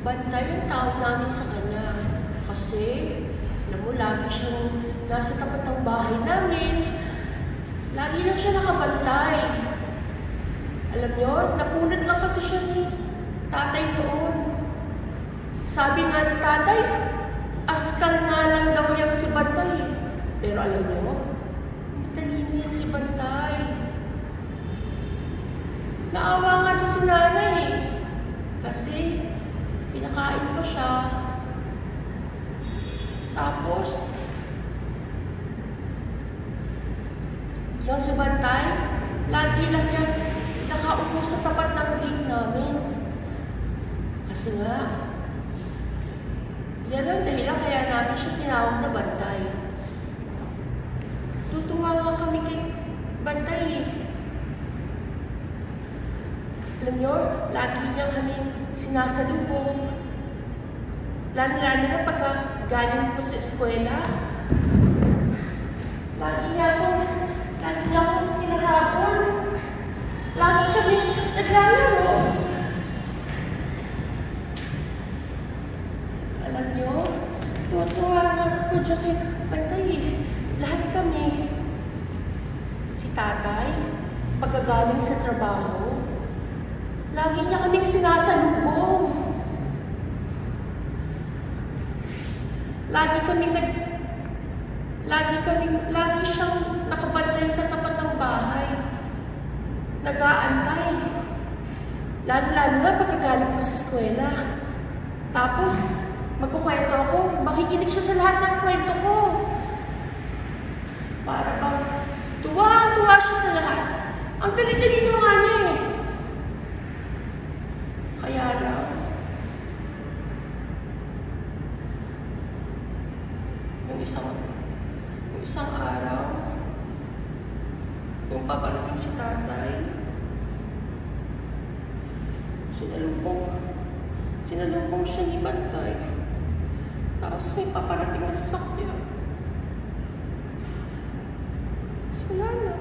Bantay yung tawag namin sa kanya. Kasi, alam mo, lagi siyang nasa tapat ng bahay namin. Lagi lang siya nakabantay. Alam niyo, napunod lang kasi siya ni tatay noon. Sabi nga ni tatay, askal nga lang daw yung si Bantay. Pero alam niyo, matalino yan si Bantay. Naawa nga siya si nanay eh. Kasi, pinakain pa siya. Tapos, yung si Bantay, lagi lang yan nakaupo sa tapat ng gate namin. Kasi nga, yan ang dahilan kaya namin siya tinawag na Bantay. Tutuwa nga kami kay Bantay eh. Alam nyo, lagi niya kami sinasalubong. Lalo-lalo na pagka galing ko sa eskwela. Lagi niya akong pinahabol. Lagi kami naglalaro. Alam nyo, tuwa-tuwa ako dyan kay Bantay. Lahat kami. Si tatay, pagkagaling sa trabaho, lagi niya kaming sinasalubong. Lagi siyang nakabantay sa tapat ng bahay. Nag-aantay. Lalo-lalo na pagkagaling ko sa eskwela. Tapos, magkukwento ako, makikinig siya sa lahat ng kwento ko. Para bang tuwa-tuwa siya sa lahat. Ang dali-dali nga niya eh. Kaya lang, yung isang araw, nung paparating si tatay, sinalubong siya ni Bantay. Tapos may paparating na sasakyan. Tapos wala na.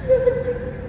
Thank you.